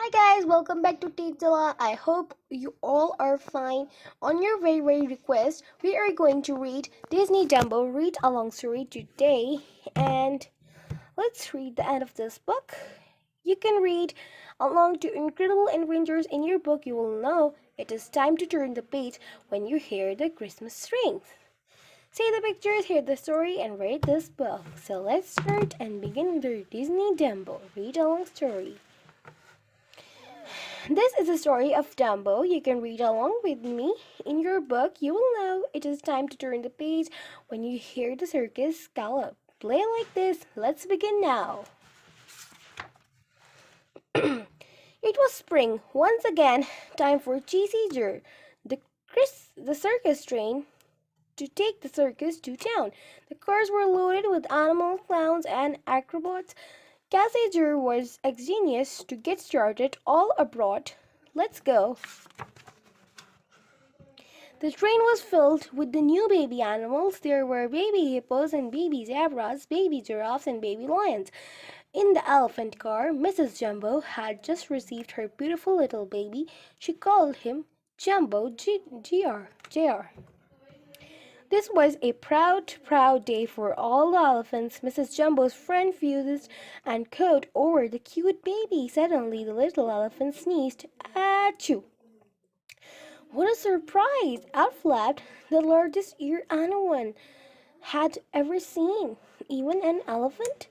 Hi guys, welcome back to Teachzilla. I hope you all are fine. On your very request, we are going to read Disney Dumbo read along story today, and let's read the end of this book. You can read along to incredible adventures in your book. You will know it is time to turn the page when you hear the Christmas strings. See the pictures, hear the story, and read this book. So let's start and begin with the Disney Dumbo read along story. This is the story of Dumbo. You can read along with me. In your book, you will know it is time to turn the page when you hear the circus gallop. Play like this. Let's begin now. It was spring. Once again, time for Cheesy the circus train, to take the circus to town. The cars were loaded with animals, clowns, and acrobats. Cassager was exenius to get started. All abroad. Let's go. The train was filled with the new baby animals. There were baby hippos and baby zebras, baby giraffes and baby lions. In the elephant car, Mrs. Jumbo had just received her beautiful little baby. She called him Jumbo Jr. This was a proud day for all the elephants. Mrs. Jumbo's friend fussed and cawed over the cute baby. Suddenly, the little elephant sneezed. Achoo! What a surprise! Out flapped the largest ear anyone had ever seen. Even an elephant?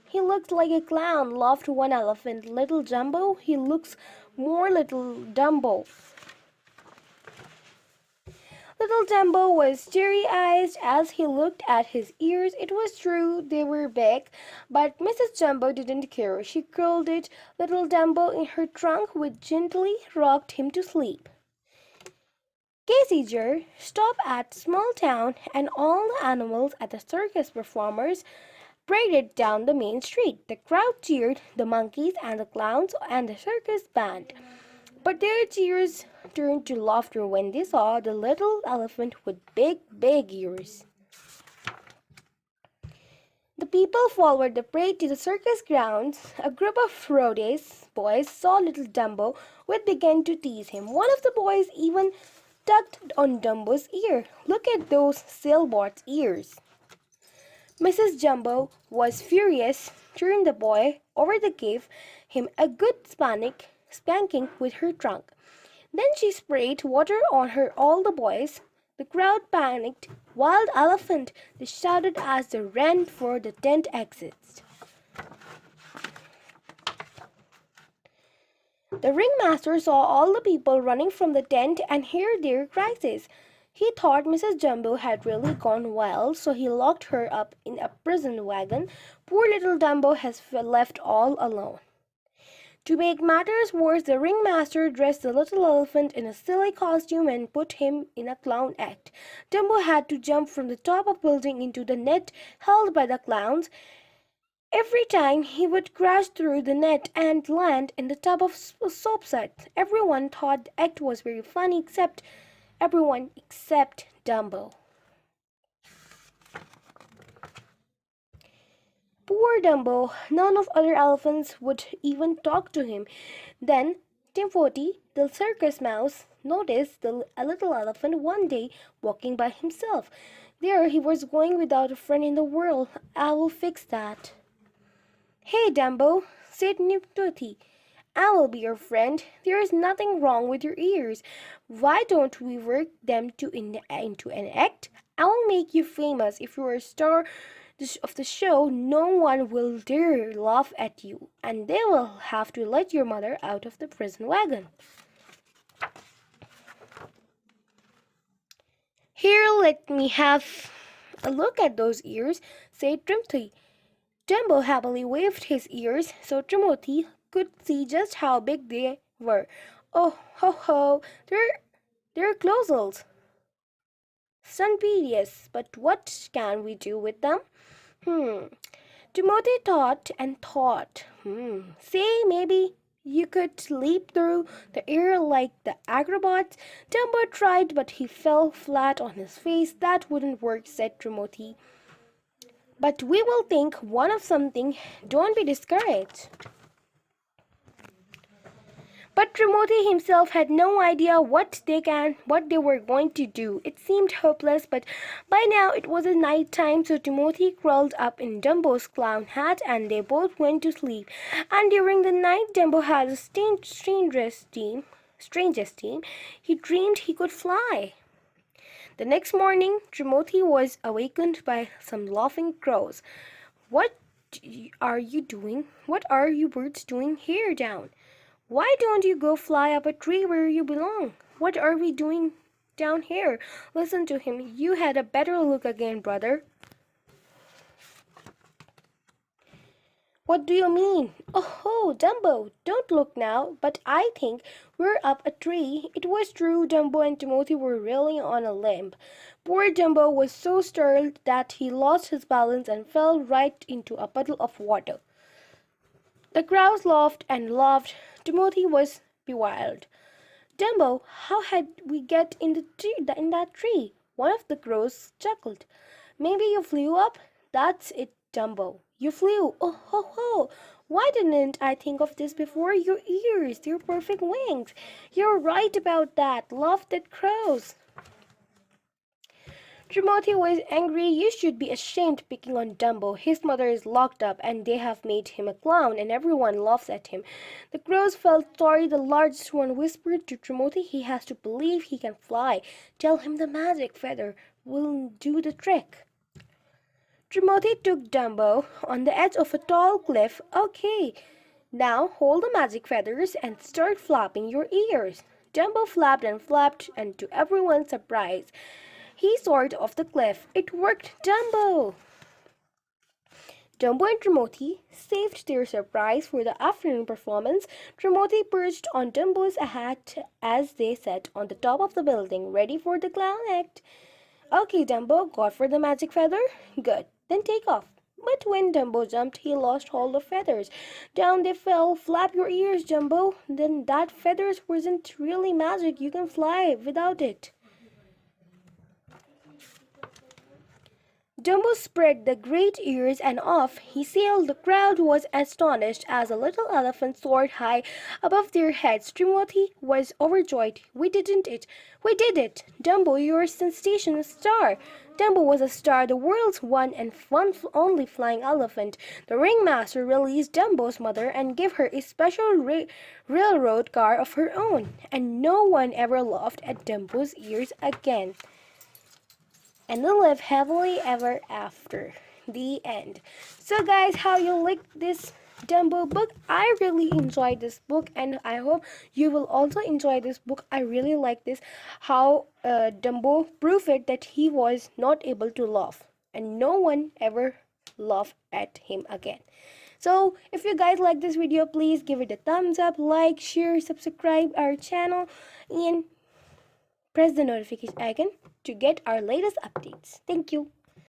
He looks like a clown, laughed one elephant. Little Jumbo, he looks more little Dumbo. Little Dumbo was teary-eyed as he looked at his ears. It was true they were big, but Mrs. Jumbo didn't care. She curled little Dumbo in her trunk and gently rocked him to sleep. Cassager stopped at small town, and all the animals at the circus performers paraded down the main street. The crowd cheered, the monkeys and the clowns and the circus band. But their cheers turned to laughter when they saw the little elephant with big ears. The people followed the parade to the circus grounds. A group of Rhodes boys saw little Dumbo and began to tease him. One of the boys even tugged on Dumbo's ear. Look at those sailboat ears. Mrs. Jumbo was furious, turned the boy over and gave him a good spanking with her trunk. Then she sprayed water on all the boys. The crowd panicked. Wild elephant! They shouted as they ran for the tent exits. The ringmaster saw all the people running from the tent and heard their cries. He thought Mrs. Jumbo had really gone wild, so he locked her up in a prison wagon. Poor little Dumbo has left all alone. To make matters worse, the ringmaster dressed the little elephant in a silly costume and put him in a clown act. Dumbo had to jump from the top of a building into the net held by the clowns. Every time he would crash through the net and land in the top of a soap set. Everyone thought the act was very funny except Dumbo. Poor Dumbo, none of other elephants would even talk to him. Then Timothy, the circus mouse, noticed a little elephant one day walking by himself. There he was going without a friend in the world. I will fix that. Hey Dumbo, said Timothy. I will be your friend. There is nothing wrong with your ears. Why don't we work them into an act? I will make you famous. If you are a star of the show, no one will dare laugh at you, and they will have to let your mother out of the prison wagon. Here, let me have a look at those ears, said Timothy. Dumbo happily waved his ears so Timothy could see just how big they were. Oh, ho, ho, they're closels. Sunpedious, but what can we do with them? Timothy thought and thought. Say, maybe you could leap through the air like the acrobats. Dumbo tried, but he fell flat on his face. That wouldn't work, said Timothy. But we will think one of something. Don't be discouraged. Timothy himself had no idea what they were going to do. It seemed hopeless, but by now it was night time, so Timothy crawled up in Dumbo's clown hat and they both went to sleep. And during the night, Dumbo had a strangest dream. He dreamed he could fly. The next morning, Timothy was awakened by some laughing crows. "What are you doing? What are you birds doing here down? Why don't you go fly up a tree where you belong? What are we doing down here? Listen to him. You had a better look again, brother." "What do you mean?" "Oh, Dumbo, don't look now, but I think we're up a tree." It was true. Dumbo and Timothy were really on a limb. Poor Dumbo was so startled that he lost his balance and fell right into a puddle of water. The crows laughed and laughed. Timothy was bewildered. "Dumbo, how had we get in that tree?" One of the crows chuckled. "Maybe you flew up?" "That's it, Dumbo. You flew. Oh ho ho! Why didn't I think of this before? Your ears, your perfect wings." "You're right about that," laughed the crows. Timothy was angry. "You should be ashamed picking on Dumbo. His mother is locked up and they have made him a clown and everyone laughs at him." The crows felt sorry. The largest one whispered to Timothy, "He has to believe he can fly. Tell him the magic feather will do the trick." Timothy took Dumbo on the edge of a tall cliff. "Okay, now hold the magic feathers and start flapping your ears." Dumbo flapped and flapped, and to everyone's surprise, he soared off the cliff. It worked. Dumbo and Timothy saved their surprise for the afternoon performance. Timothy perched on Dumbo's hat as they sat on the top of the building, ready for the clown act. "Okay, Dumbo, got for the magic feather? Good, then take off." But when Dumbo jumped, he lost all the feathers. Down they fell. "Flap your ears, Dumbo." "Then that feathers wasn't really magic. You can fly without it." Dumbo spread the great ears and off he sailed. The crowd was astonished as a little elephant soared high above their heads. Timothy was overjoyed. We did it! Dumbo, you're a sensational star." Dumbo was a star, the world's one and only flying elephant. The ringmaster released Dumbo's mother and gave her a special railroad car of her own. And no one ever laughed at Dumbo's ears again. And they live happily ever after. The end. So guys, how you like this Dumbo book? I really enjoyed this book and I hope you will also enjoy this book. I really like this, how Dumbo proved it that he was not able to laugh and no one ever laughed at him again. So if you guys like this video, please give it a thumbs up, like, share, subscribe our channel, and press the notification icon to get our latest updates. Thank you.